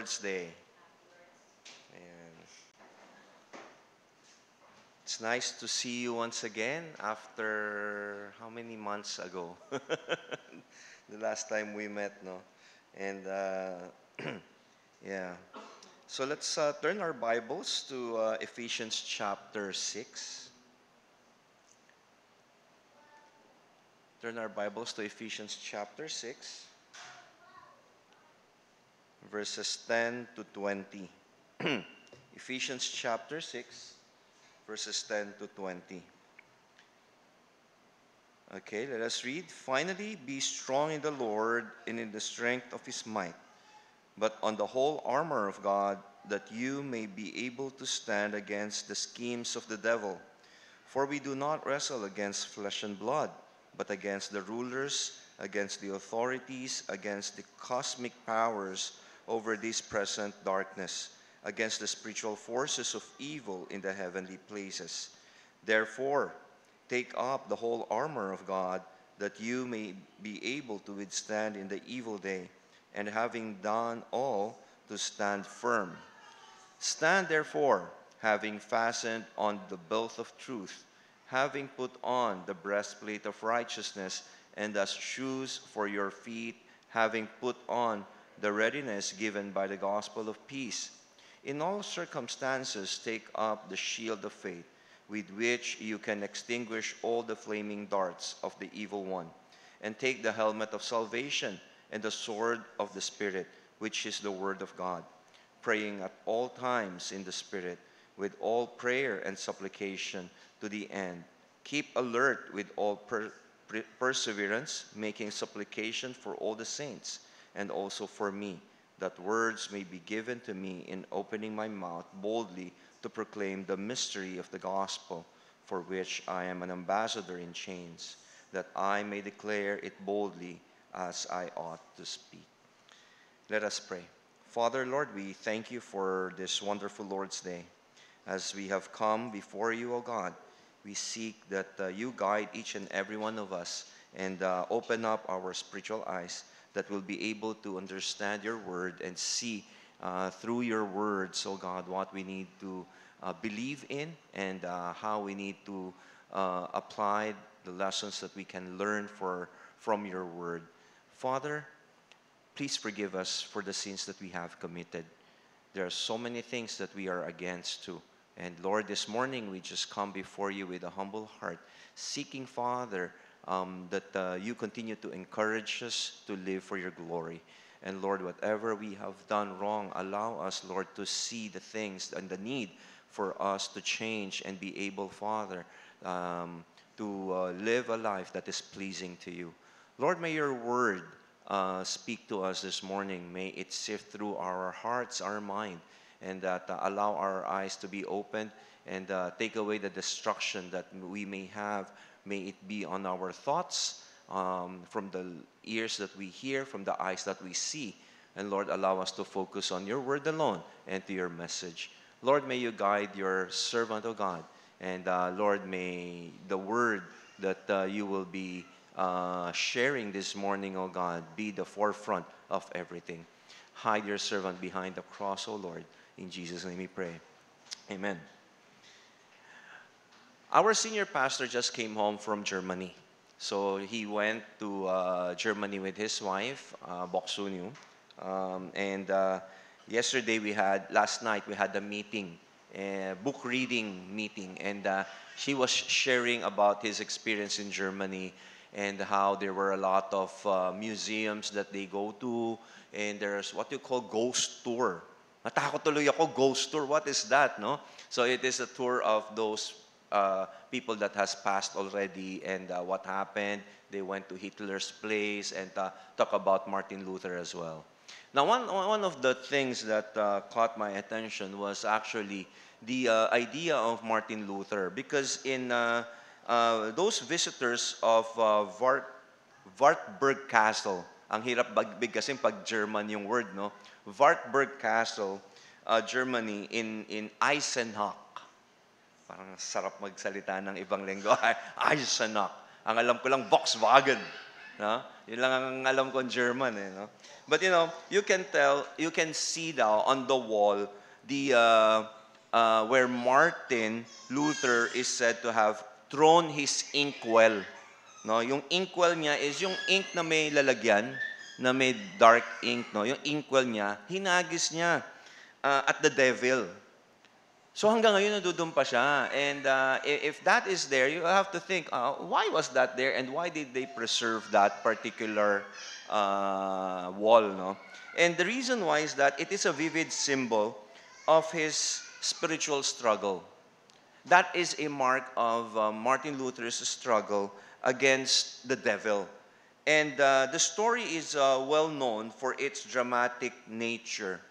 Lord's Day. And it's nice to see you once again after how many months ago? The last time we met, no? And yeah. So let's turn our Bibles to Ephesians chapter 6. Turn our Bibles to Ephesians chapter 6, verses 10 to 20. Ephesians chapter 6, verses 10 to 20. Okay, let us read. Finally, be strong in the Lord and in the strength of his might. But on the whole armor of God, that you may be able to stand against the schemes of the devil. For we do not wrestle against flesh and blood, but against the rulers, against the authorities, against the cosmic powers over this present darkness, against the spiritual forces of evil in the heavenly places. Therefore, take up the whole armor of God, that you may be able to withstand in the evil day, and having done all, to stand firm. Stand therefore, having fastened on the belt of truth, having put on the breastplate of righteousness, and as shoes for your feet, having put on the readiness given by the gospel of peace. In all circumstances, take up the shield of faith, with which you can extinguish all the flaming darts of the evil one, and take the helmet of salvation and the sword of the Spirit, which is the word of God, praying at all times in the Spirit, with all prayer and supplication to the end. Keep alert with all perseverance, making supplication for all the saints, and also for me, that words may be given to me in opening my mouth boldly to proclaim the mystery of the gospel, for which I am an ambassador in chains, that I may declare it boldly as I ought to speak. Let us pray. Father, Lord, we thank you for this wonderful Lord's Day. As we have come before you, O God, we seek that you guide each and every one of us and open up our spiritual eyes, that we'll be able to understand your word and see through your words, oh God, what we need to believe in, and how we need to apply the lessons that we can learn from your word. Father, please forgive us for the sins that we have committed. There are so many things that we are against too. And Lord, this morning we just come before you with a humble heart, seeking, Father, that you continue to encourage us to live for your glory. And Lord, whatever we have done wrong, allow us, Lord, to see the things and the need for us to change and be able, Father, to live a life that is pleasing to you. Lord, may your word speak to us this morning. May it sift through our hearts, our mind, and that allow our eyes to be opened, and take away the destruction that we may have. May it be on our thoughts, from the ears that we hear, from the eyes that we see. And Lord, allow us to focus on your word alone and to your message. Lord, may you guide your servant, O God. And Lord, may the word that you will be sharing this morning, O God, be the forefront of everything. Hide your servant behind the cross, O Lord. In Jesus' name we pray. Amen. Our senior pastor just came home from Germany. So he went to Germany with his wife, Boksunyu. And last night we had a meeting, a book reading meeting. And she was sharing about his experience in Germany, and how there were a lot of museums that they go to. And there's what you call ghost tour. Natakot tuloy ako, ghost tour. What is that, no? So it is a tour of those people that has passed already, and what happened. They went to Hitler's place and talk about Martin Luther as well. Now, one of the things that caught my attention was actually the idea of Martin Luther, because in those visitors of Wartburg Castle, ang hirap bagbig kasi pag German yung word, no? Wartburg Castle, Germany, in Eisenach. Parang sarap magsalita ng ibang linggo. Eisenach. Ang alam ko lang, Volkswagen. No? Yun lang ang alam kong German eh, no? But you can see now on the wall the where Martin Luther is said to have thrown his inkwell. No, yung inkwell niya is yung ink na may lalagyan, na may dark ink, no. Yung inkwell niya, hinagis niya at the devil. So hanggang ngayon nandoon pa siya. And if that is there, you have to think, why was that there and why did they preserve that particular wall, no? And the reason why is that it is a vivid symbol of his spiritual struggle. That is a mark of Martin Luther's struggle against the devil. And the story is well known for its dramatic nature,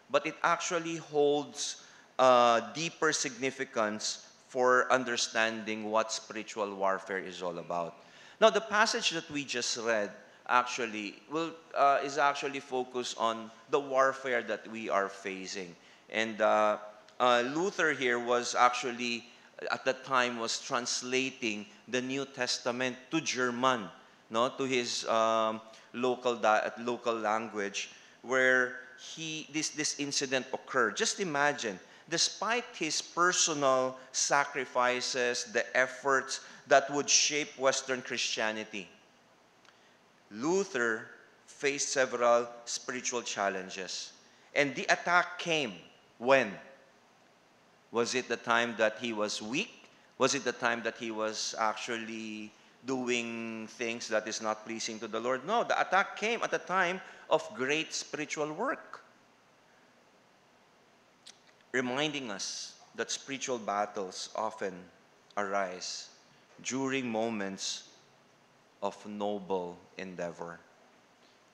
but it actually holds deeper significance for understanding what spiritual warfare is all about. Now, the passage that we just read is actually focused on the warfare that we are facing. And Luther here was actually, at that time, was translating the New Testament to German, no, to his local language, where this incident occurred. Just imagine, despite his personal sacrifices, the efforts that would shape Western Christianity, Luther faced several spiritual challenges. And the attack came when? Was it the time that he was weak? Was it the time that he was actually doing things that is not pleasing to the Lord? No, the attack came at a time of great spiritual work, reminding us that spiritual battles often arise during moments of noble endeavor.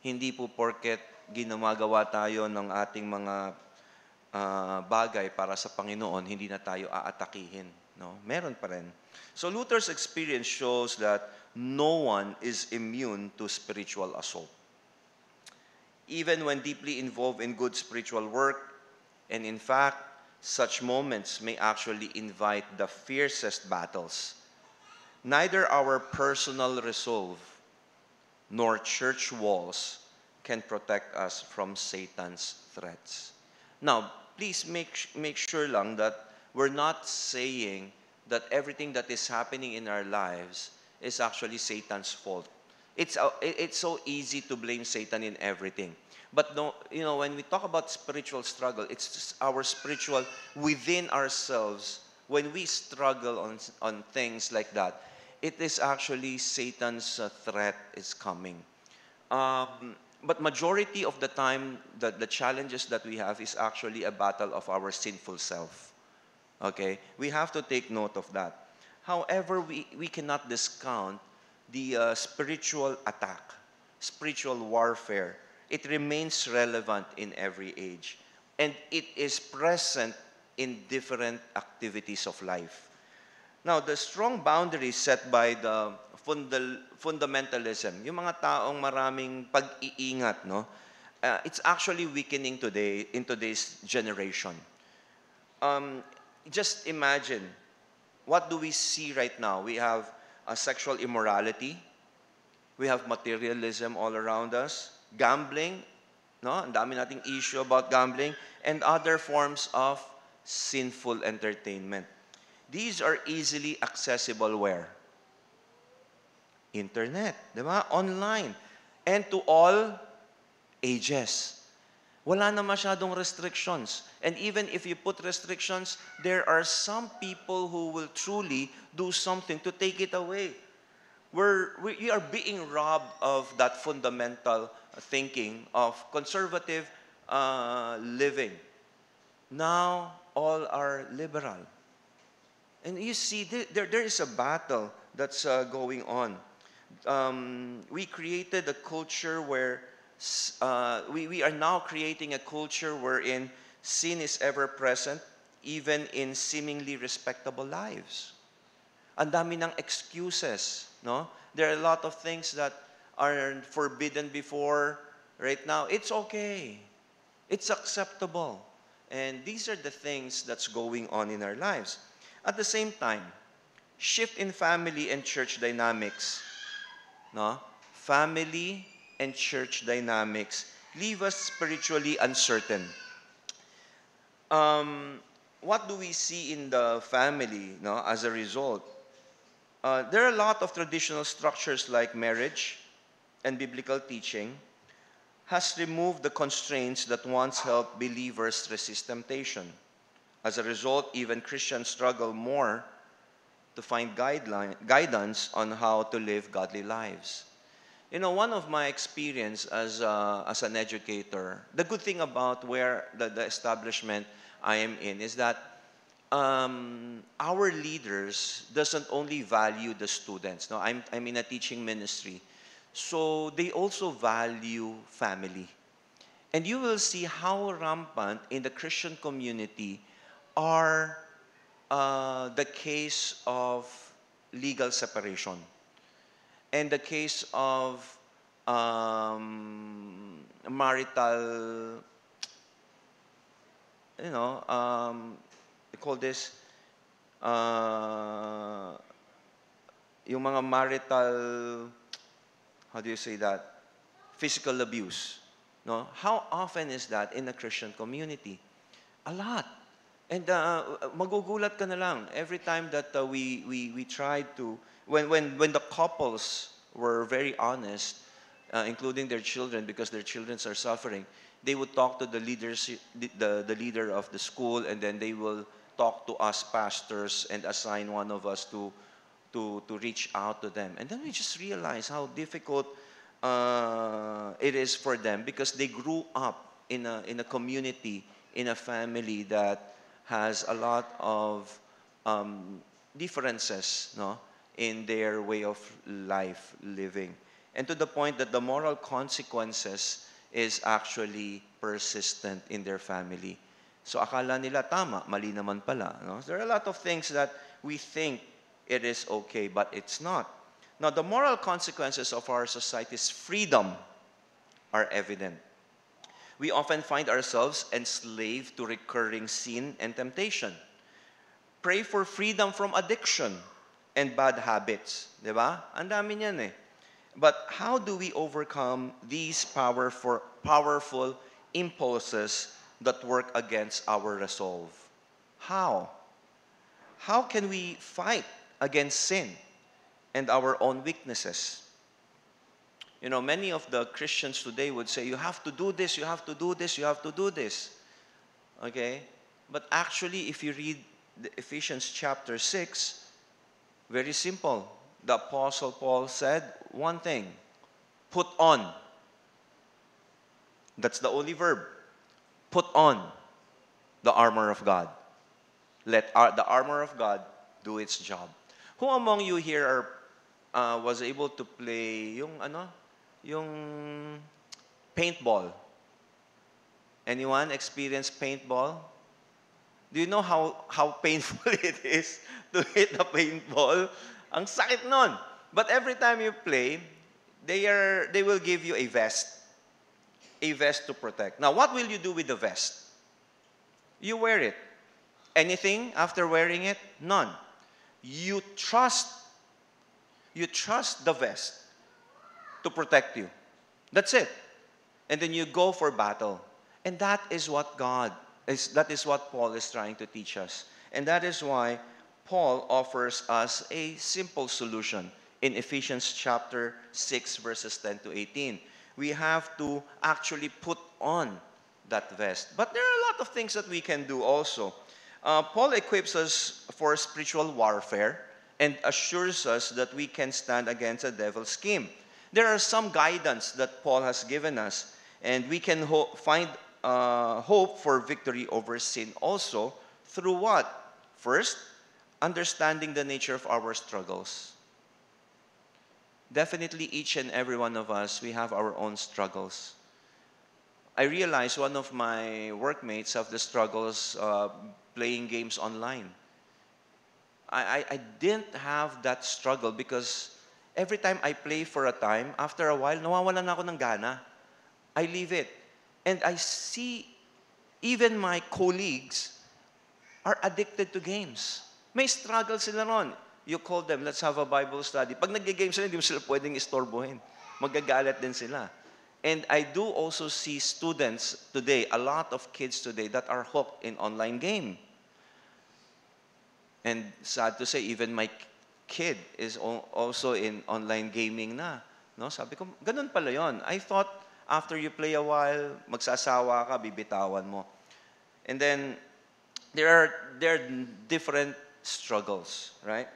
Hindi po porket ginamagawa tayo ng ating mga bagay para sa Panginoon, hindi na tayo aatakihin. No? Meron pa rin. So Luther's experience shows that no one is immune to spiritual assault. Even when deeply involved in good spiritual work, and in fact, such moments may actually invite the fiercest battles. Neither our personal resolve nor church walls can protect us from Satan's threats. Now, please make sure lang that we're not saying that everything that is happening in our lives is actually Satan's fault. It's so easy to blame Satan in everything. But no, when we talk about spiritual struggle, it's our spiritual within ourselves. When we struggle on things like that, it is actually Satan's threat is coming. But majority of the time, the challenges that we have is actually a battle of our sinful self. Okay? We have to take note of that. However, we cannot discount the spiritual attack, spiritual warfare. It remains relevant in every age. And it is present in different activities of life. Now, the strong boundaries set by the fundamentalism, yung mga taong maraming pag-iingat, no? It's actually weakening today in today's generation. Just imagine, what do we see right now? We have sexual immorality. We have materialism all around us. Gambling, no? Ang dami nating issue about gambling. And other forms of sinful entertainment. These are easily accessible where? Internet, di ba? Online. And to all ages. Wala na masyadong restrictions. And even if you put restrictions, there are some people who will truly do something to take it away. We are being robbed of that fundamental thinking of conservative living. Now, all are liberal. And you see, there is a battle that's going on. We created a culture where we are now creating a culture wherein sin is ever present, even in seemingly respectable lives. Ang dami ng excuses, no? There are a lot of things that are forbidden before. Right now, it's okay. It's acceptable. And these are the things that's going on in our lives. At the same time, shift in family and church dynamics, no? family and church dynamics leave us spiritually uncertain. Um, what do we see in the family, no, as a result? There are a lot of traditional structures like marriage and biblical teaching has removed the constraints that once helped believers resist temptation. As a result, even Christians struggle more to find guidance on how to live godly lives. You know, one of my experience as an educator, the good thing about where the establishment I am in is that our leaders doesn't only value the students. No, I'm in a teaching ministry. So they also value family. And you will see how rampant in the Christian community are the case of legal separation and the case of marital, they call this, uh, yung mga marital, how do you say that? Physical abuse. No? How often is that in the Christian community? A lot. And magugulat ka na lang every time that we tried to, when the couples were very honest, including their children because their children are suffering, they would talk to the leaders, the leader of the school, and then they will talk to us pastors and assign one of us to reach out to them. And then we just realize how difficult it is for them because they grew up in a community, in a family that has a lot of differences, no, in their way of life living. And to the point that the moral consequences is actually persistent in their family. So akala nila tama, mali naman pala. No? There are a lot of things that we think it is okay, but it's not. Now, the moral consequences of our society's freedom are evident. We often find ourselves enslaved to recurring sin and temptation. Pray for freedom from addiction and bad habits. Diba? Ang dami niyan eh. But how do we overcome these powerful impulses that work against our resolve? How? How can we fight against sin and our own weaknesses? You know, many of the Christians today would say, you have to do this, you have to do this, you have to do this. Okay? But actually, if you read the Ephesians chapter 6, very simple. The Apostle Paul said one thing, put on. That's the only verb. Put on the armor of God. Let the armor of God do its job. Who among you here was able to play yung paintball? Anyone experience paintball? Do you know how painful it is to hit the paintball? Ang sakit nun. But every time you play, they will give you a vest to protect. Now, what will you do with the vest? You wear it. Anything after wearing it? None. You trust the vest to protect you. That's it. And then you go for battle. And that is what Paul is trying to teach us. And that is why Paul offers us a simple solution in Ephesians chapter 6 verses 10 to 18. We have to actually put on that vest. But there are a lot of things that we can do also. Paul equips us for spiritual warfare and assures us that we can stand against the devil's scheme. There are some guidance that Paul has given us, and we can find hope for victory over sin also through what? First, understanding the nature of our struggles. Definitely each and every one of us, we have our own struggles. I realized one of my workmates have the struggles playing games online. I didn't have that struggle because every time I play for a time, after a while, nawawalan ako ng gana. I leave it. And I see even my colleagues are addicted to games. May struggle sila ron. You call them, let's have a Bible study. Pag nag-game sila, hindi mo sila pwedeng istorbohin. Magagalit din sila. And I do also see students today, a lot of kids today that are hooked in online game. And sad to say, even my kid is also in online gaming na. No? Sabi ko, ganun pala yon. I thought after you play a while, magsasawa ka, bibitawan mo. And then, there are different struggles, right?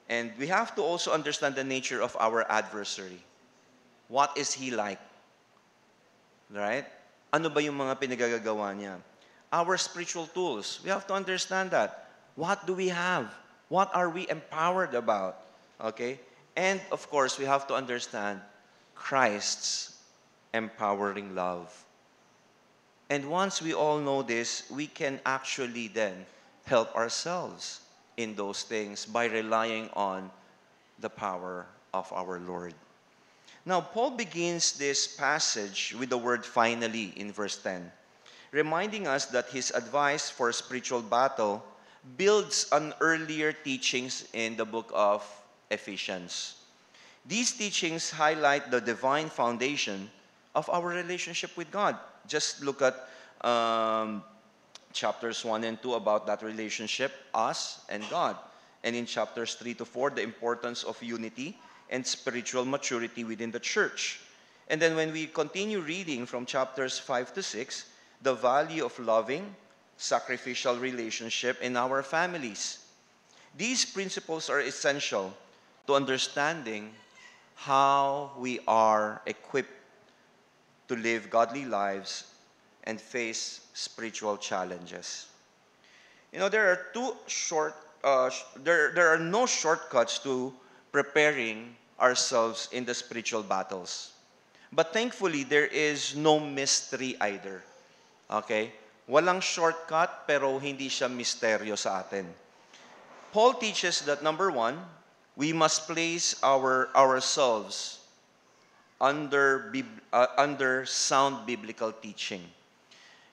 And we have to also understand the nature of our adversary. What is he like? Right? Ano ba yung mga pinagagagawa niya? Our spiritual tools, we have to understand that. What do we have? What are we empowered about? Okay? And of course, we have to understand Christ's empowering love. And once we all know this, we can actually then help ourselves in those things by relying on the power of our Lord. Now, Paul begins this passage with the word finally in verse 10, reminding us that his advice for spiritual battle builds on earlier teachings in the book of Ephesians. These teachings highlight the divine foundation of our relationship with God. Just look at chapters 1 and 2 about that relationship, us and God. And in chapters 3 to 4, the importance of unity and spiritual maturity within the church. And then when we continue reading from chapters 5 to 6, the value of loving, sacrificial relationship in our families. These principles are essential to understanding how we are equipped to live godly lives and face spiritual challenges. You know, there are no shortcuts to preparing ourselves in the spiritual battles. But thankfully, there is no mystery either. Okay? Walang shortcut, pero hindi siya misteryo sa atin. Paul teaches that number one, we must place ourselves under sound biblical teaching.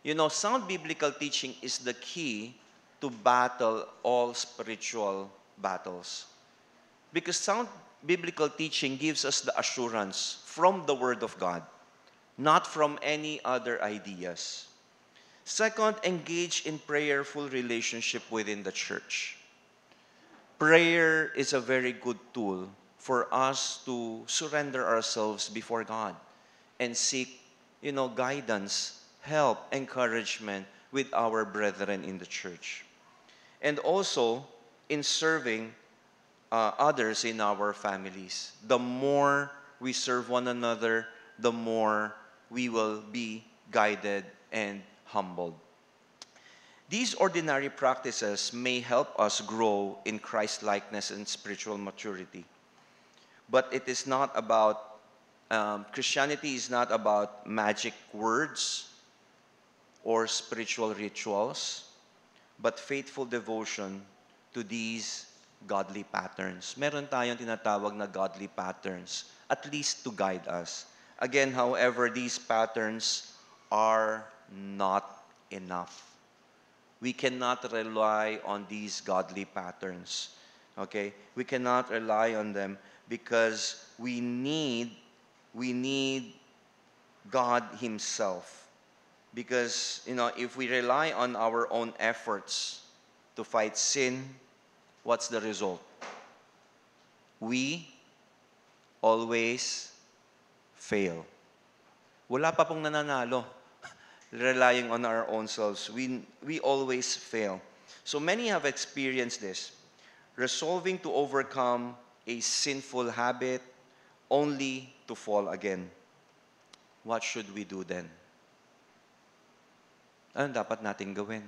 You know, sound biblical teaching is the key to battle all spiritual battles. Because sound biblical teaching gives us the assurance from the Word of God, not from any other ideas. Second, engage in prayerful relationship within the church. Prayer is a very good tool for us to surrender ourselves before God and seek, guidance, help, encouragement with our brethren in the church. And also, in serving others in our families. The more we serve one another, the more we will be guided and humbled. These ordinary practices may help us grow in Christ-likeness and spiritual maturity. But it is not about, Christianity is not about magic words or spiritual rituals, but faithful devotion to these godly patterns. Meron tayong tinatawag na godly patterns, at least to guide us. Again, however, these patterns are not enough. We cannot rely on these godly patterns. Okay? We cannot rely on them because we need God Himself. Because, if we rely on our own efforts to fight sin, what's the result? We always fail. Wala pa pong nananalo. Relying on our own selves. We always fail. So many have experienced this. Resolving to overcome a sinful habit only to fall again. What should we do then? Ano dapat natin gawin?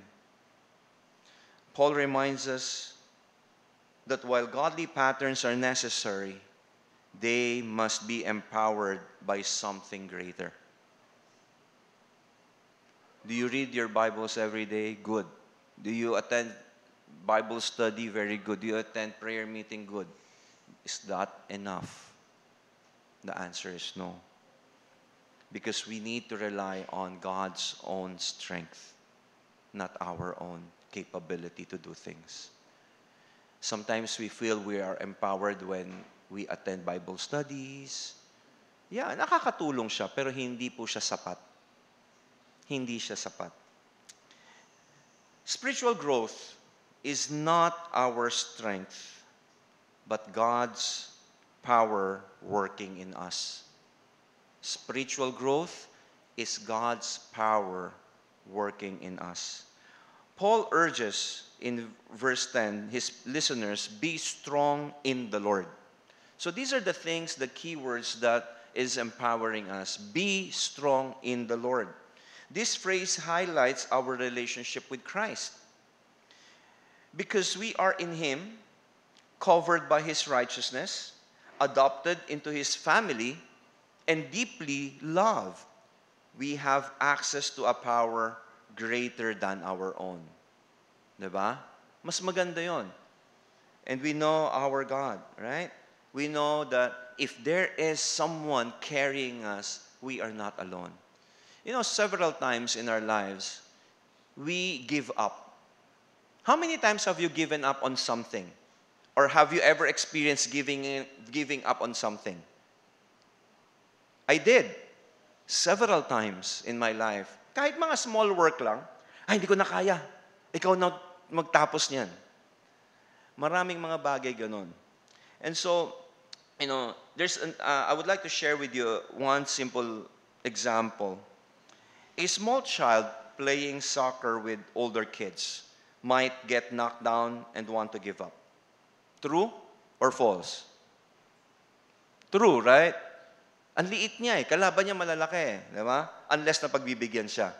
Paul reminds us that while godly patterns are necessary, they must be empowered by something greater. Do you read your Bibles every day? Good. Do you attend Bible study? Very good. Do you attend prayer meeting? Good. Is that enough? The answer is no. Because we need to rely on God's own strength, not our own capability to do things. Sometimes we feel we are empowered when we attend Bible studies, Yeah, nakakatulong siya, pero hindi po siya sapat. Hindi siya sapat. Spiritual growth is not our strength, but God's power working in us. Spiritual growth is God's power working in us. Paul urges in verse 10 his listeners, be strong in the Lord. So these are the things, the keywords that is empowering us. Be strong in the Lord. This phrase highlights our relationship with Christ. Because we are in Him, covered by His righteousness, adopted into His family, and deeply loved, we have access to a power greater than our own. Diba? Mas maganda yon. And we know our God, right? We know that if there is someone carrying us, we are not alone. You know, several times in our lives, we give up. How many times have you given up on something? Or have you ever experienced giving up on something? I did. Several times in my life. Kahit mga small work lang, ay, hindi ko na kaya. Ikaw na magtapos niyan. Maraming mga bagay ganun. And so, you know, I would like to share with you one simple example. A small child playing soccer with older kids might get knocked down and want to give up. True or false? True, right? Ang liit niya kalaban niya malalaki di ba? Unless na pagbibigyan siya.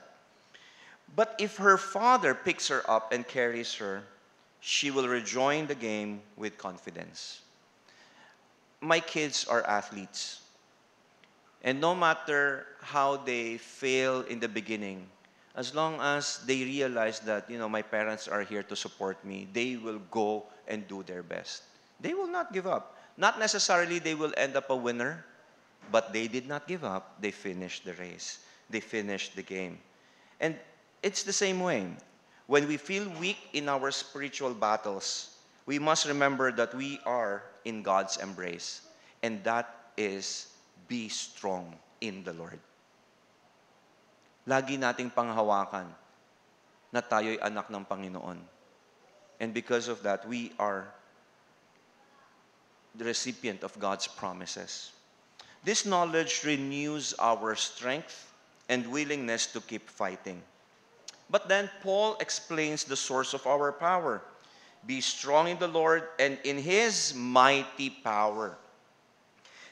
But if her father picks her up and carries her, she will rejoin the game with confidence. My kids are athletes. And no matter how they fail in the beginning, as long as they realize that, my parents are here to support me, they will go and do their best. They will not give up. Not necessarily they will end up a winner, but they did not give up. They finished the race. They finished the game. And it's the same way. When we feel weak in our spiritual battles, we must remember that we are in God's embrace. And that is, be strong in the Lord. Lagi nating panghawakan na tayo'y anak ng Panginoon. And because of that, we are the recipient of God's promises. This knowledge renews our strength and willingness to keep fighting. But then Paul explains the source of our power. Be strong in the Lord and in His mighty power.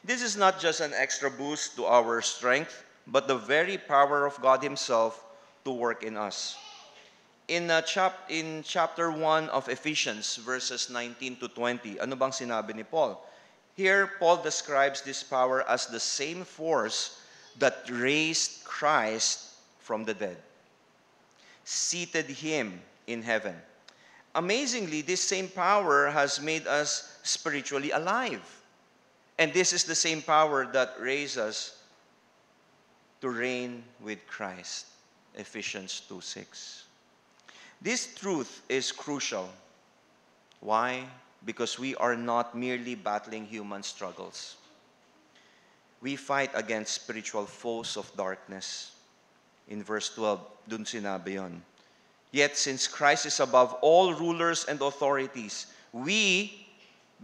This is not just an extra boost to our strength, but the very power of God Himself to work in us. In chapter 1 of Ephesians, verses 19 to 20, ano bang sinabi ni Paul? Here, Paul describes this power as the same force that raised Christ from the dead, seated Him in heaven. Amazingly, this same power has made us spiritually alive. And this is the same power that raised us to reign with Christ. Ephesians 2:6. This truth is crucial. Why? Because we are not merely battling human struggles. We fight against spiritual foes of darkness. In verse 12, dun sinabi yun. Yet since Christ is above all rulers and authorities, we,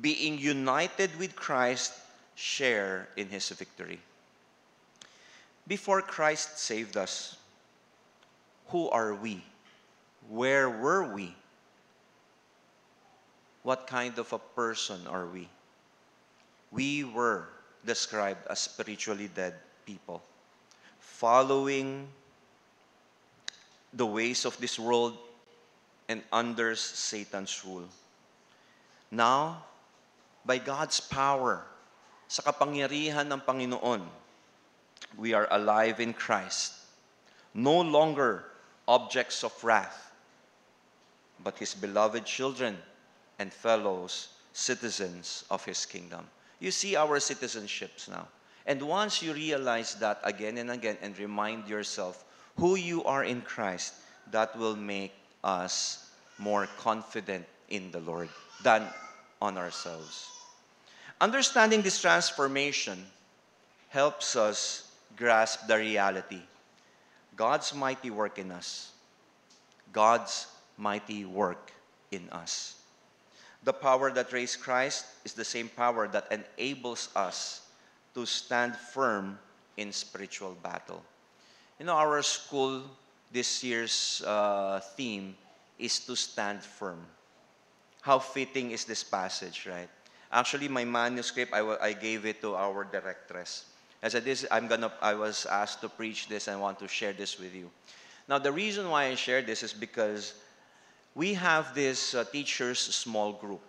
being united with Christ, share in His victory. Before Christ saved us, who are we? Where were we? What kind of a person are we? We were described as spiritually dead people, following the ways of this world and under Satan's rule. Now, by God's power, sa kapangyarihan ng Panginoon, we are alive in Christ, no longer objects of wrath, but His beloved children and fellows, citizens of His kingdom. You see our citizenships now. And once you realize that again and again and remind yourself who you are in Christ, that will make us more confident in the Lord than on ourselves. Understanding this transformation helps us grasp the reality. God's mighty work in us. God's mighty work in us. The power that raised Christ is the same power that enables us to stand firm in spiritual battle. You know, our school this year's theme is to stand firm. How fitting is this passage, right? Actually, my manuscript, I gave it to our directress. I said, I was asked to preach this and I want to share this with you. Now, the reason why I share this is because we have this teachers' small group.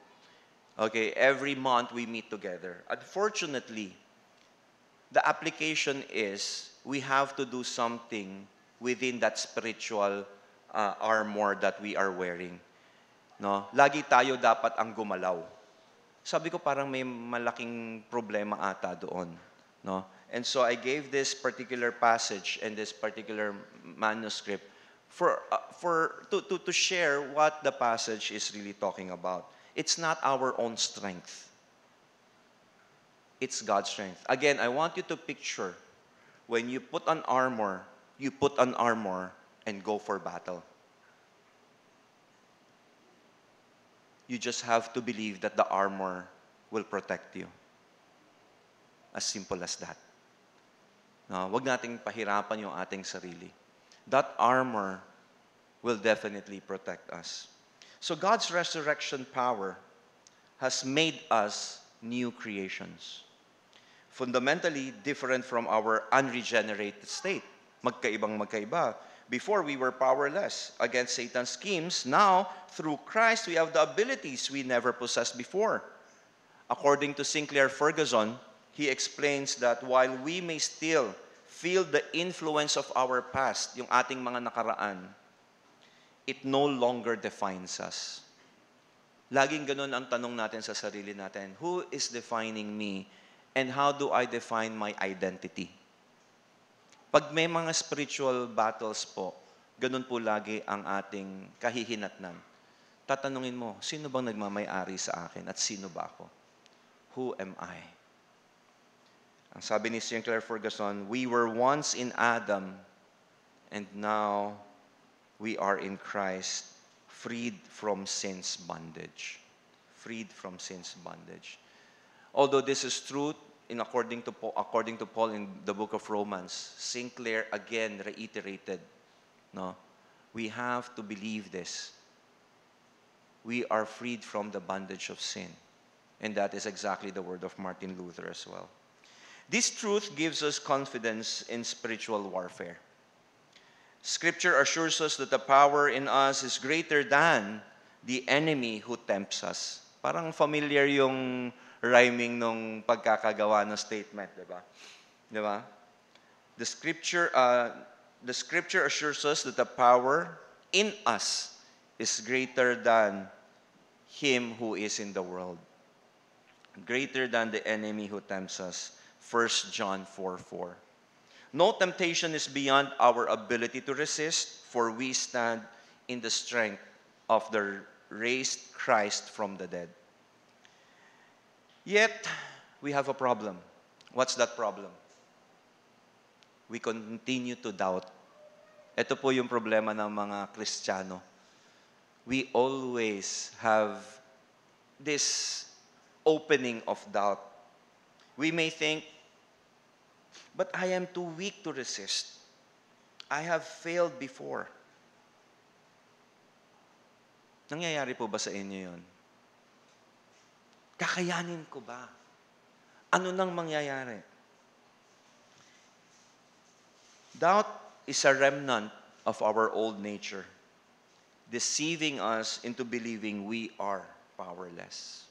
Okay, every month we meet together. Unfortunately, the application is we have to do something within that spiritual armor that we are wearing. No? Lagi tayo dapat ang gumalaw. Sabi ko parang may malaking problema ata doon. No? And so I gave this particular passage and this particular manuscript to share what the passage is really talking about. It's not our own strength. It's God's strength. Again, I want you to picture when you put on armor and go for battle. You just have to believe that the armor will protect you. As simple as that. No, wag nating pahirapan yung ating sarili. That armor will definitely protect us. So God's resurrection power has made us new creations. Fundamentally different from our unregenerated state. Magkaiba. Before, we were powerless against Satan's schemes. Now, through Christ, we have the abilities we never possessed before. According to Sinclair Ferguson, he explains that while we may still feel the influence of our past, yung ating mga nakaraan, it no longer defines us. Laging ganun ang tanong natin sa sarili natin, who is defining me and how do I define my identity? Pag may mga spiritual battles po, ganun po lagi ang ating kahihinatnan. Tatanungin mo, sino bang nagmamay-ari sa akin at sino ba ako? Who am I? Ang sabi ni Sinclair Ferguson, we were once in Adam and now we are in Christ, freed from sin's bondage. Freed from sin's bondage. Although this is true, according to Paul in the book of Romans, Sinclair again reiterated, no, we have to believe this. We are freed from the bondage of sin. And that is exactly the word of Martin Luther as well. This truth gives us confidence in spiritual warfare. Scripture assures us that the power in us is greater than the enemy who tempts us. Parang familiar yung rhyming nung pagkakagawa ng statement, di ba? Di ba? The scripture assures us that the power in us is greater than him who is in the world. Greater than the enemy who tempts us. 1 John 4:4. No temptation is beyond our ability to resist, for we stand in the strength of the raised Christ from the dead. Yet, we have a problem. What's that problem? We continue to doubt. Ito po yung problema ng mga Kristiyano. We always have this opening of doubt. We may think, but I am too weak to resist. I have failed before. Nangyayari po ba sa inyo yun? Kakayanin ko ba? Ano nang mangyayari? Doubt is a remnant of our old nature, deceiving us into believing we are powerless.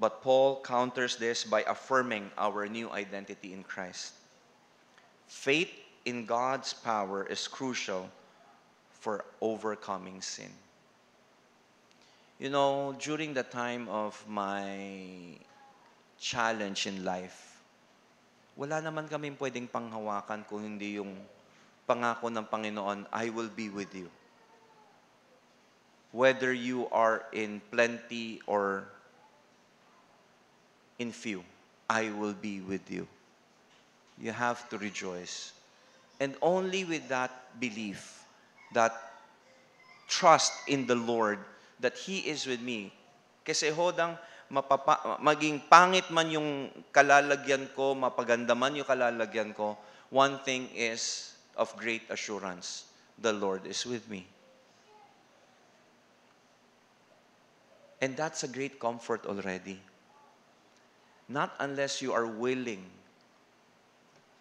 But Paul counters this by affirming our new identity in Christ. Faith in God's power is crucial for overcoming sin. You know, during the time of my challenge in life, wala naman kaming pwedeng panghawakan kung hindi yung pangako ng Panginoon, I will be with you. Whether you are in plenty or in few. I will be with you. You have to rejoice. And only with that belief, that trust in the Lord, that He is with me. Kasi hodang maging pangit man yung kalalagyan ko, mapaganda man yung kalalagyan ko, one thing is of great assurance: the Lord is with me. And that's a great comfort already. Not unless you are willing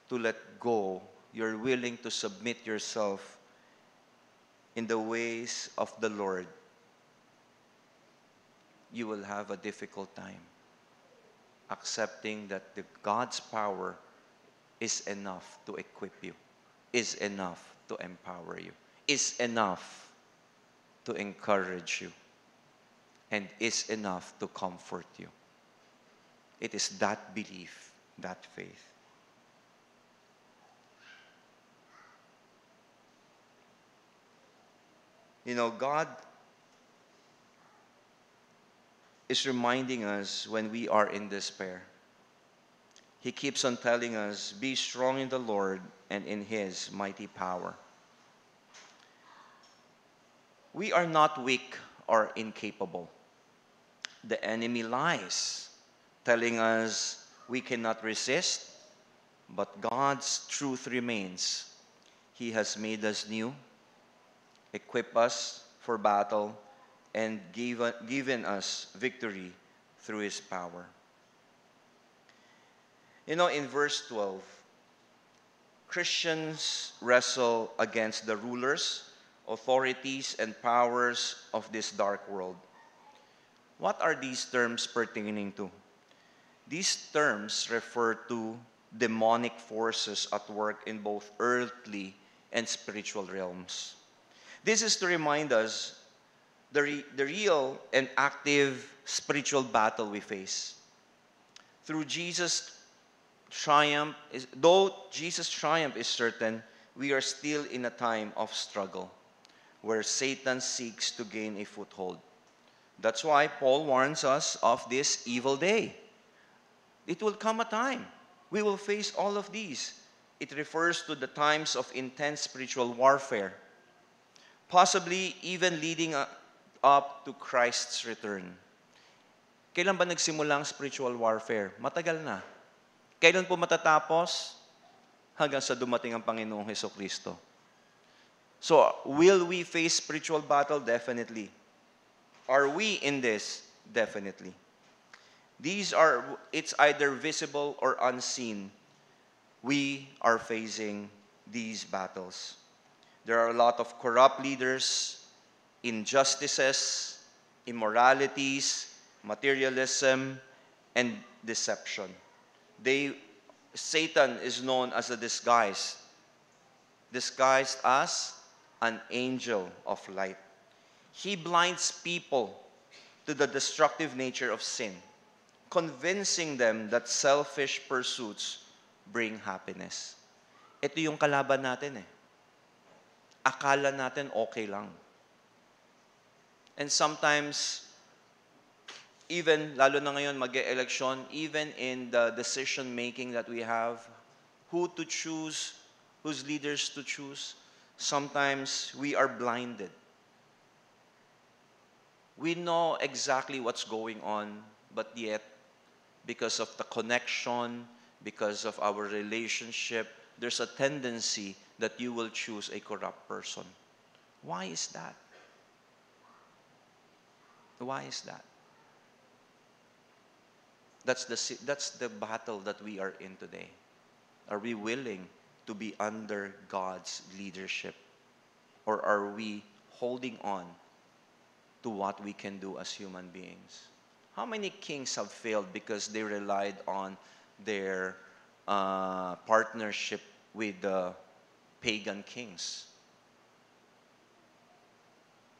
to let go, you're willing to submit yourself in the ways of the Lord, you will have a difficult time accepting that God's power is enough to equip you, is enough to empower you, is enough to encourage you, and is enough to comfort you. It is that belief, that faith. You know, God is reminding us when we are in despair. He keeps on telling us, be strong in the Lord and in His mighty power. We are not weak or incapable. The enemy lies, telling us we cannot resist, but God's truth remains. He has made us new, equipped us for battle, and given us victory through His power. You know, in verse 12, Christians wrestle against the rulers, authorities, and powers of this dark world. What are these terms pertaining to? These terms refer to demonic forces at work in both earthly and spiritual realms. This is to remind us the real and active spiritual battle we face. Through Jesus' triumph, though Jesus' triumph is certain, we are still in a time of struggle where Satan seeks to gain a foothold. That's why Paul warns us of this evil day. It will come a time we will face all of these. It refers to the times of intense spiritual warfare, possibly even leading up to Christ's return. Kailan ba nagsimula ang spiritual warfare? Matagal na. Kailan po matatapos? Hanggang sa dumating ang Panginoong Hesukristo. So, will we face spiritual battle? Definitely. Are we in this? Definitely. It's either visible or unseen. We are facing these battles. There are a lot of corrupt leaders, injustices, immoralities, materialism, and deception. Satan is known as a disguised as an angel of light. He blinds people to the destructive nature of sin, convincing them that selfish pursuits bring happiness. Ito yung kalaban natin eh. Akala natin okay lang. And sometimes, even, lalo na ngayon, mag-e-election, even in the decision-making that we have, who to choose, whose leaders to choose, sometimes we are blinded. We know exactly what's going on, but yet, because of the connection, because of our relationship, there's a tendency that you will choose a corrupt person. Why is that? Why is that? That's the battle that we are in today. Are we willing to be under God's leadership? Or are we holding on to what we can do as human beings? How many kings have failed because they relied on their partnership with the pagan kings?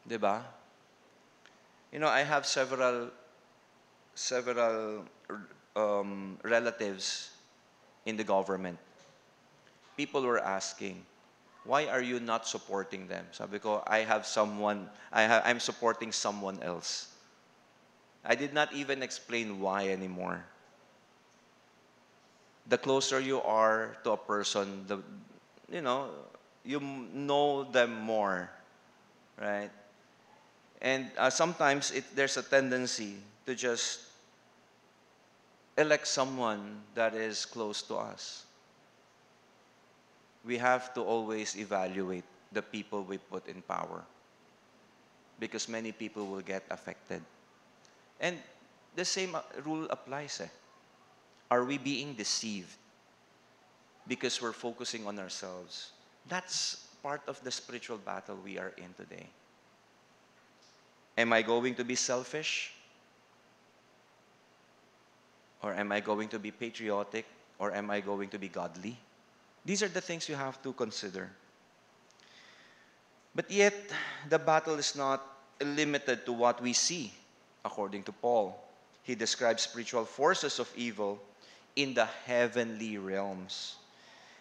Diba? You know, I have several relatives in the government. People were asking, why are you not supporting them? Sabi ko, I'm supporting someone else. I did not even explain why anymore. The closer you are to a person, you know, know them more, right? And sometimes there's a tendency to just elect someone that is close to us. We have to always evaluate the people we put in power, because many people will get affected. And the same rule applies. Are we being deceived because we're focusing on ourselves? That's part of the spiritual battle we are in today. Am I going to be selfish? Or am I going to be patriotic? Or am I going to be godly? These are the things you have to consider. But yet, the battle is not limited to what we see, according to Paul. He describes spiritual forces of evil in the heavenly realms.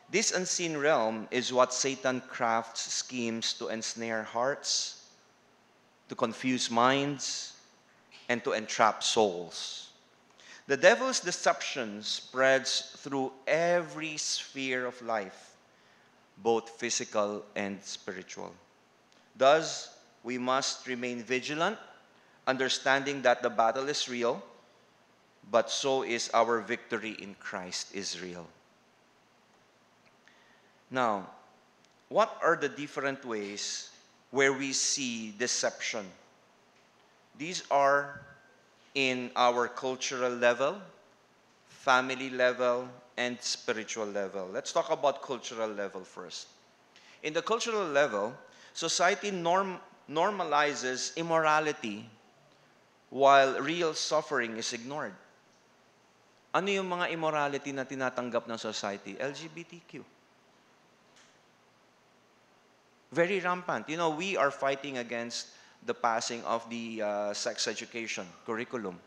This unseen realm is what Satan crafts schemes to ensnare hearts, to confuse minds, and to entrap souls. The devil's deception spreads through every sphere of life, both physical and spiritual. Thus, we must remain vigilant, understanding that the battle is real, but so is our victory in Christ is real. Now, what are the different ways where we see deception? These are in our cultural level, family level, and spiritual level. Let's talk about cultural level first. In the cultural level, society normalizes immorality while real suffering is ignored. Ano yung mga immorality na tinatanggap ng society? LGBTQ. Very rampant. You know, we are fighting against the passing of the sex education curriculum,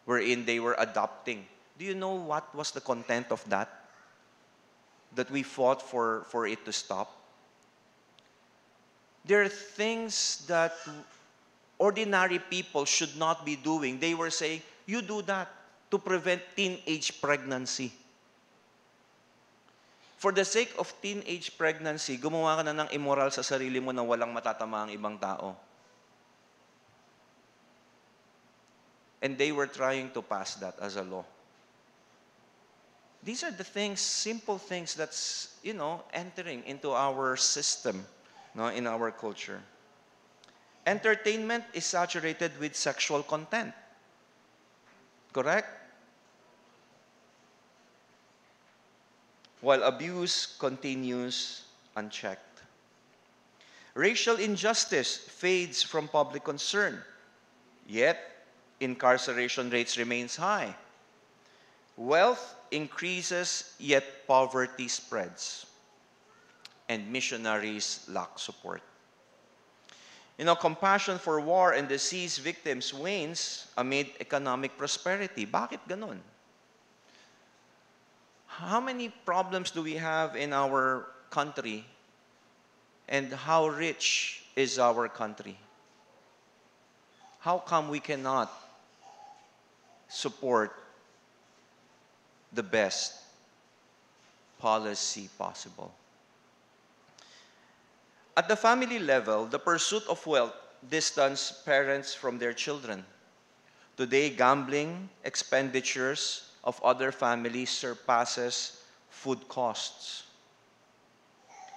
wherein they were adopting. Do you know what was the content of that? That we fought for it to stop? There are things that ordinary people should not be doing. They were saying, you do that to prevent teenage pregnancy. For the sake of teenage pregnancy, gumawa ka na ng immoral sa sarili mo na walang matatama ang ibang tao. And they were trying to pass that as a law. These are the things, simple things that's, entering into our system, in our culture. Entertainment is saturated with sexual content. Correct? While abuse continues unchecked. Racial injustice fades from public concern, yet incarceration rates remains high. Wealth increases, yet poverty spreads. And missionaries lack support. Compassion for war and disease victims wanes amid economic prosperity. Bakit ganun? How many problems do we have in our country? And how rich is our country? How come we cannot support the best policy possible? At the family level, the pursuit of wealth distances parents from their children. Today, gambling expenditures of other families surpasses food costs.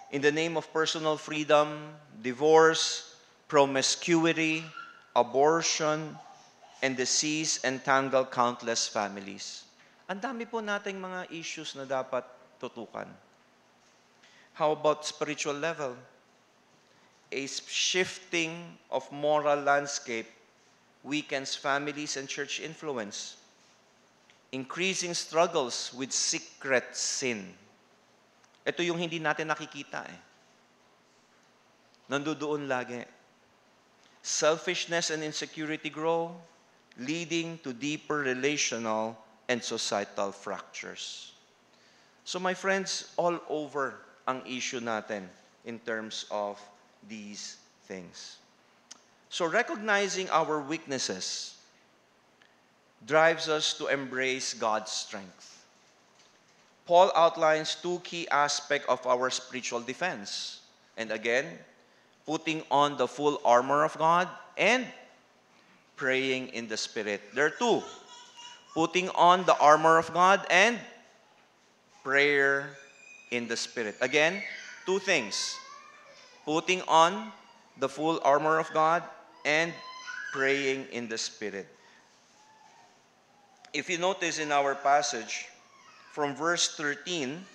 In the name of personal freedom, divorce, promiscuity, abortion, and disease entangle countless families. Ang dami po nating mga issues na dapat tutukan. How about spiritual level? A shifting of moral landscape weakens families and church influence. Increasing struggles with secret sin. Ito yung hindi natin nakikita . Nandoon lagi. Selfishness and insecurity grow, leading to deeper relational and societal fractures. So my friends, all over ang issue natin in terms of these things. So recognizing our weaknesses drives us to embrace God's strength. Paul outlines two key aspects of our spiritual defense. And again, putting on the full armor of God and praying in the Spirit. There are two. Putting on the armor of God and prayer in the Spirit. Again, two things. Putting on the full armor of God and praying in the Spirit. If you notice in our passage, from verse 13,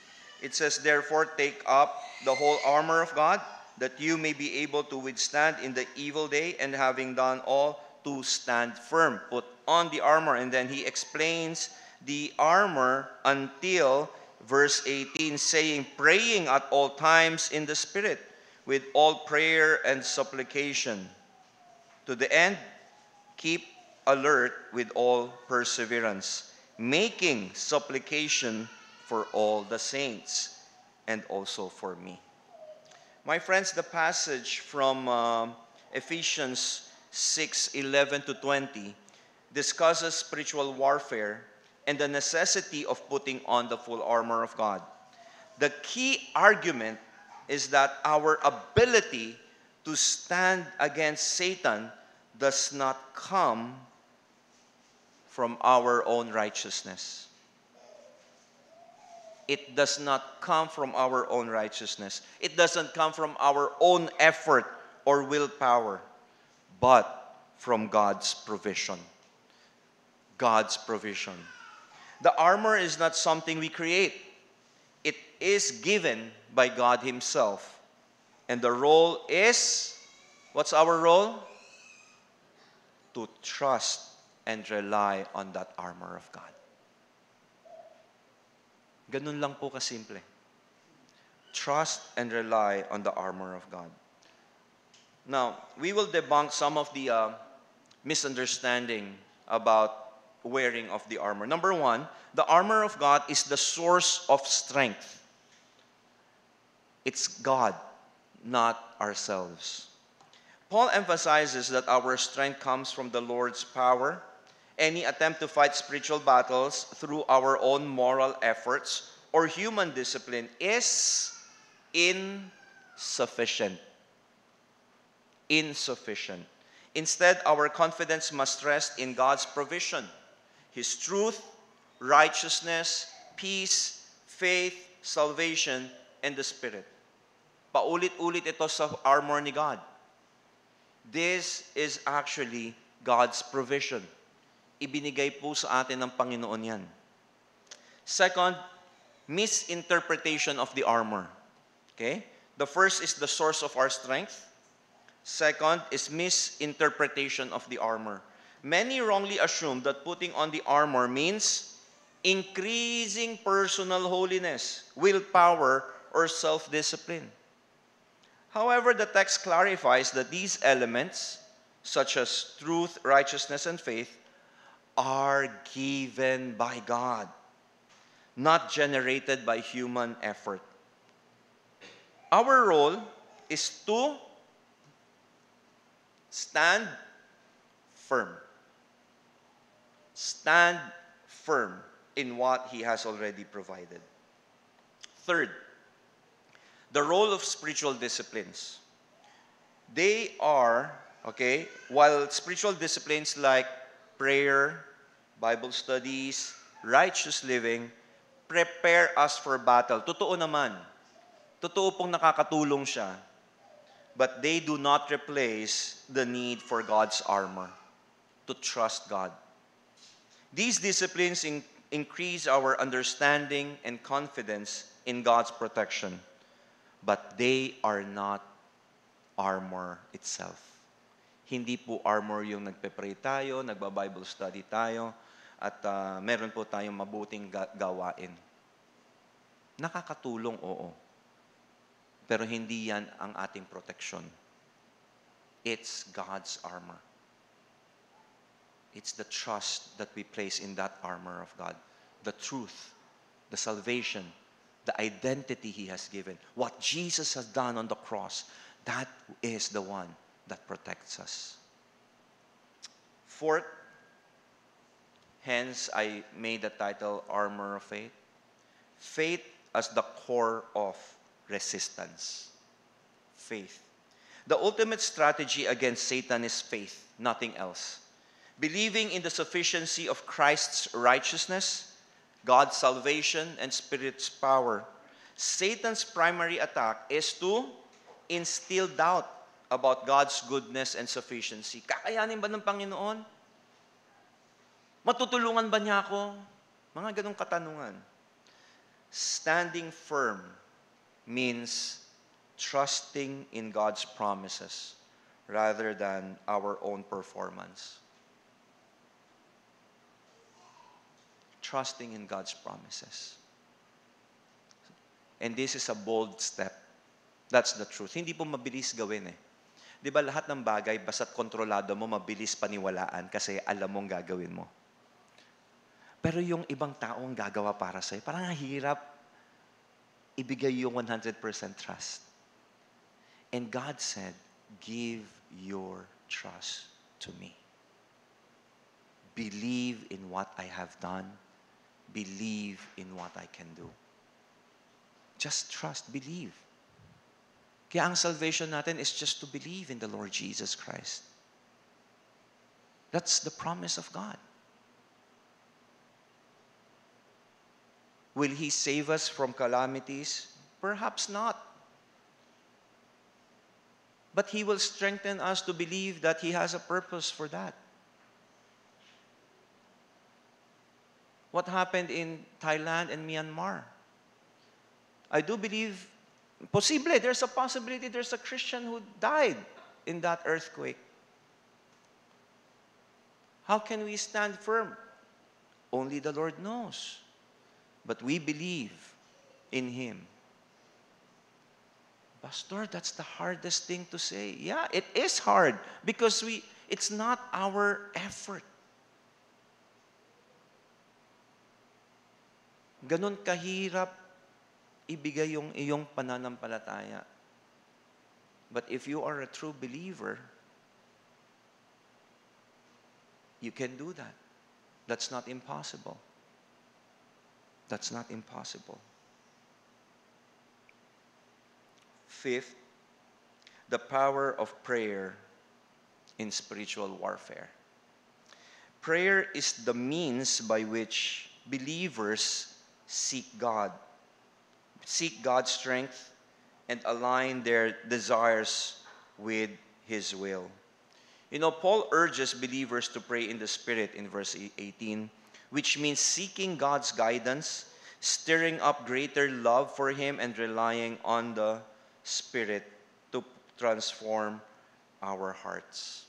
it says, "Therefore take up the whole armor of God, that you may be able to withstand in the evil day, and having done all, to stand firm." Put on the armor. And then he explains the armor until verse 18, saying, "Praying at all times in the Spirit, with all prayer and supplication. To the end, keep alert with all perseverance, making supplication for all the saints, and also for me." My friends, the passage from Ephesians 6:11 to 20 discusses spiritual warfare and the necessity of putting on the full armor of God. The key argument is that our ability to stand against Satan does not come from our own righteousness. It does not come from our own righteousness. It doesn't come from our own effort or willpower, but from God's provision. God's provision. The armor is not something we create. It is given by God Himself. And the role is, what's our role? To trust and rely on that armor of God. Ganun lang po kasimple. Trust and rely on the armor of God. Now, we will debunk some of the misunderstanding about wearing of the armor. Number one, the armor of God is the source of strength. It's God, not ourselves. Paul emphasizes that our strength comes from the Lord's power. Any attempt to fight spiritual battles through our own moral efforts or human discipline is insufficient. Insufficient. Instead, our confidence must rest in God's provision, His truth, righteousness, peace, faith, salvation, and the Spirit. Paulit-ulit ito sa armor ni God. This is actually God's provision. Ibinigay po sa atin ng Panginoon yan. Second, misinterpretation of the armor. Okay? The first is the source of our strength. Second is misinterpretation of the armor. Many wrongly assume that putting on the armor means increasing personal holiness, willpower, or self-discipline. However, the text clarifies that these elements, such as truth, righteousness, and faith, are given by God, not generated by human effort. Our role is to stand firm. Stand firm in what He has already provided. Third, the role of spiritual disciplines. They are, while spiritual disciplines like prayer, Bible studies, righteous living, prepare us for battle. Totoo naman. Totoo pong nakakatulong siya. But they do not replace the need for God's armor, to trust God. These disciplines increase our understanding and confidence in God's protection. But they are not armor itself. Hindi po armor yung nagpe-pray tayo, nagba-Bible study tayo, at meron po tayong mabuting gawain. Nakakatulong, oo. Pero hindi yan ang ating protection. It's God's armor. It's the trust that we place in that armor of God. The truth, the salvation, the identity He has given. What Jesus has done on the cross, that is the one that protects us. Fourth, hence I made the title Armor of Faith. Faith as the core of resistance. Faith. The ultimate strategy against Satan is faith, nothing else. Believing in the sufficiency of Christ's righteousness, God's salvation, and Spirit's power. Satan's primary attack is to instill doubt about God's goodness and sufficiency. Kakayanin ba ng Panginoon? Matutulungan ba niya ako? Mga ganong katanungan. Standing firm means trusting in God's promises rather than our own performance. Trusting in God's promises. And this is a bold step. That's the truth. Hindi po mabilis gawin eh. Di ba lahat ng bagay, basta't kontrolado mo, mabilis paniwalaan kasi alam mong gagawin mo. Pero yung ibang tao ang gagawa para sa'yo, parang hirap ibigay yung 100% trust. And God said, give your trust to me. Believe in what I have done. Believe in what I can do. Just trust, believe. Kaya ang salvation natin is just to believe in the Lord Jesus Christ. That's the promise of God. Will He save us from calamities? Perhaps not. But He will strengthen us to believe that He has a purpose for that. What happened in Thailand and Myanmar? I do believe, there's a possibility there's a Christian who died in that earthquake. How can we stand firm? Only the Lord knows. But we believe in Him. Pastor, that's the hardest thing to say. Yeah, it is hard because it's not our effort. Ganon kahirap ibigay yung iyong pananampalataya. But if you are a true believer, you can do that. That's not impossible. That's not impossible. Fifth, the power of prayer in spiritual warfare. Prayer is the means by which believers seek God, seek God's strength, and align their desires with His will. You know, Paul urges believers to pray in the Spirit in verse 18, which means seeking God's guidance, stirring up greater love for Him, and relying on the Spirit to transform our hearts.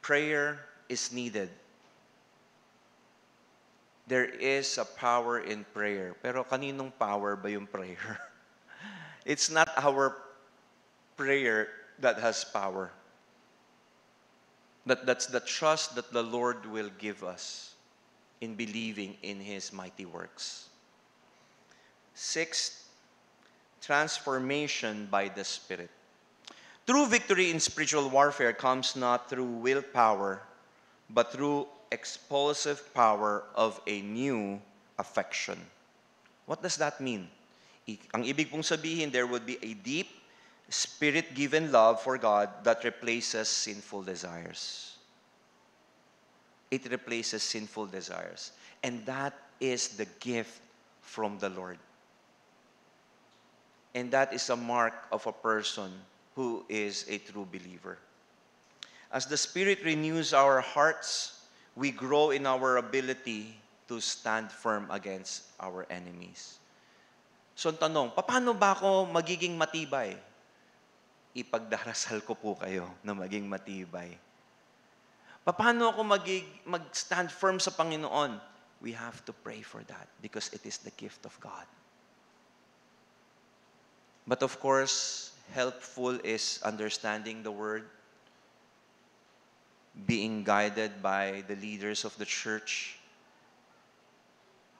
Prayer is needed. There is a power in prayer. Pero kaninong power ba yung prayer? It's not our prayer that has power. That's the trust that the Lord will give us in believing in His mighty works. Sixth, transformation by the Spirit. True victory in spiritual warfare comes not through willpower, but through expulsive power of a new affection. What does that mean? Ang ibig pong sabihin, there would be a deep, Spirit-given love for God that replaces sinful desires. It replaces sinful desires. And that is the gift from the Lord. And that is a mark of a person who is a true believer. As the Spirit renews our hearts, we grow in our ability to stand firm against our enemies. So, ang tanong, paano ba ako magiging matibay? Ipagdarasal ko po kayo na maging matibay. Paano ako mag-stand firm sa Panginoon? We have to pray for that because it is the gift of God. But of course, helpful is understanding the Word, being guided by the leaders of the church,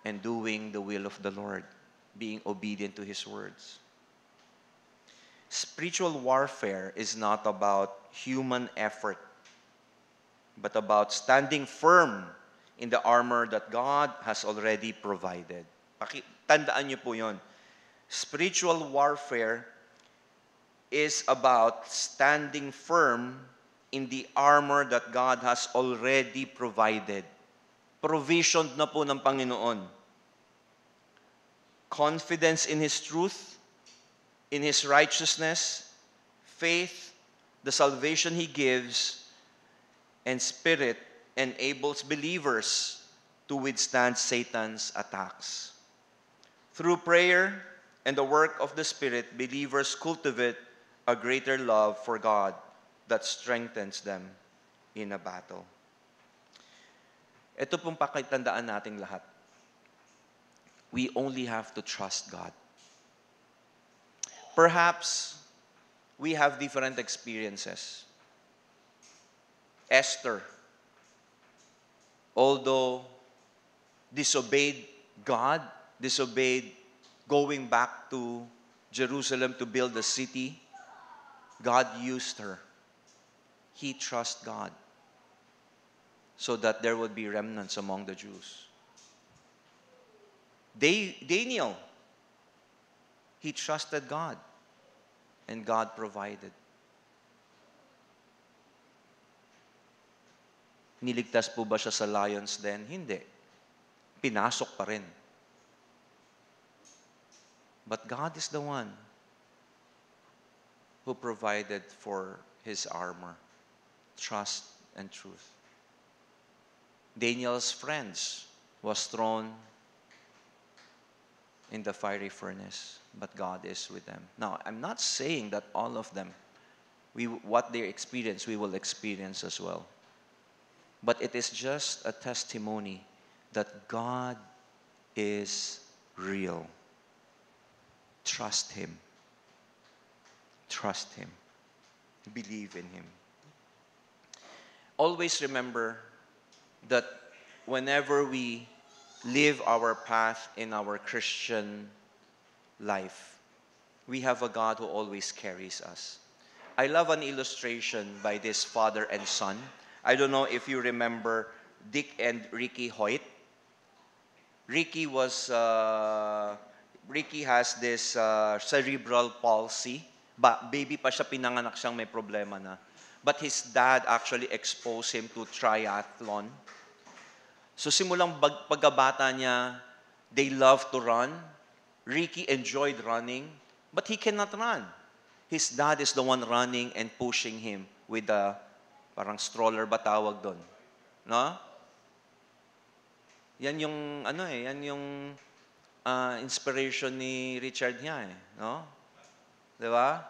and doing the will of the Lord, being obedient to His words. Spiritual warfare is not about human effort, but about standing firm in the armor that God has already provided. Tandaan niyo po yon. Spiritual warfare is about standing firm in the armor that God has already provided. Provisioned na po ng Panginoon. Confidence in His truth, in His righteousness, faith, the salvation He gives, and Spirit enables believers to withstand Satan's attacks. Through prayer and the work of the Spirit, believers cultivate a greater love for God that strengthens them in a battle. Ito pong pakitandaan nating lahat. We only have to trust God. Perhaps we have different experiences. Esther, although disobeyed God, disobeyed going back to Jerusalem to build the city, God used her. He trusts God so that there would be remnants among the Jews. Daniel, he trusted God and God provided. Niligtas po ba siya sa lions den? Hindi. Pinasok pa rin. But God is the one who provided for His armor, trust and truth. Daniel's friends was thrown in the fiery furnace, but God is with them. Now, I'm not saying that all of them, what they experience, we will experience as well. But it is just a testimony that God is real. Trust Him. Trust Him. Believe in Him. Always remember that whenever we live our path in our Christian life, we have a God who always carries us. I love an illustration by this father and son. I don't know if you remember Dick and Ricky Hoyt. Ricky has this cerebral palsy. Baby pa siya, pinanganak siyang may problema na. But his dad actually exposed him to triathlon. So simulang pagkabata niya, they love to run. Ricky enjoyed running, but he cannot run. His dad is the one running and pushing him with a parang stroller ba tawag doon. No? Yan yung inspiration ni Richard niya no? 'Di ba?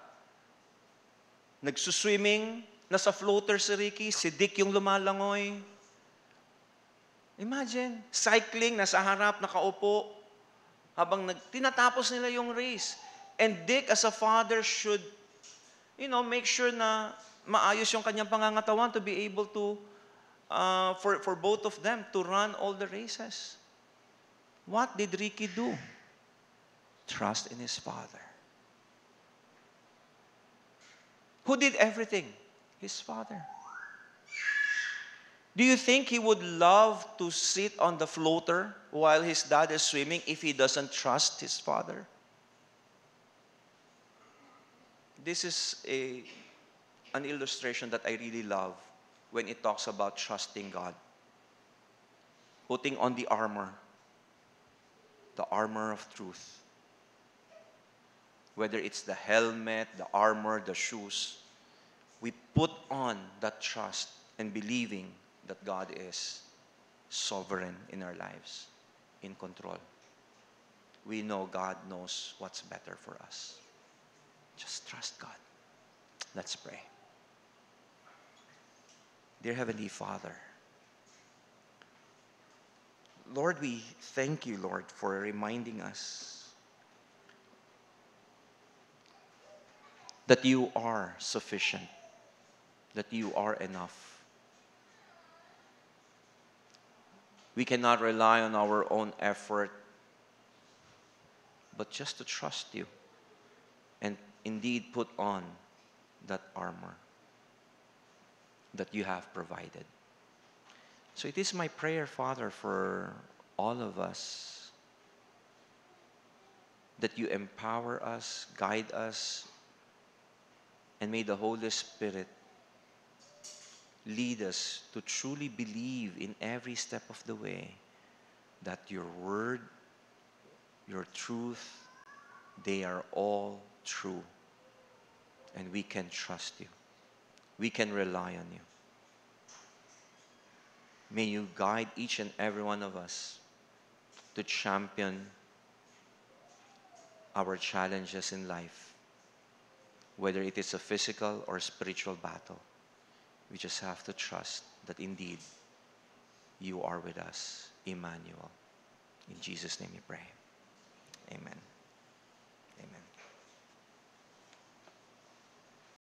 Nagsuswimming, nasa floater si Ricky, si Dick yung lumalangoy. Imagine, cycling, nasa harap, nakaupo, habang tinatapos nila yung race. And Dick, as a father, should, make sure na maayos yung kanyang pangangatawan to be able to, for both of them, to run all the races. What did Ricky do? Trust in his father. Who did everything? His father. Do you think he would love to sit on the floater while his dad is swimming if he doesn't trust his father? This is an illustration that I really love when it talks about trusting God. Putting on the armor of truth. Whether it's the helmet, the armor, the shoes, we put on that trust and believing that God is sovereign in our lives, in control. We know God knows what's better for us. Just trust God. Let's pray. Dear Heavenly Father, Lord, we thank you, Lord, for reminding us that you are sufficient, that you are enough. We cannot rely on our own effort, but just to trust you and indeed put on that armor that you have provided. So it is my prayer, Father, for all of us, that you empower us, guide us, and may the Holy Spirit lead us to truly believe in every step of the way that your word, your truth, they are all true. And we can trust you. We can rely on you. May you guide each and every one of us to champion our challenges in life, whether it is a physical or spiritual battle. We just have to trust that indeed you are with us, Emmanuel. In Jesus' name we pray. Amen. Amen.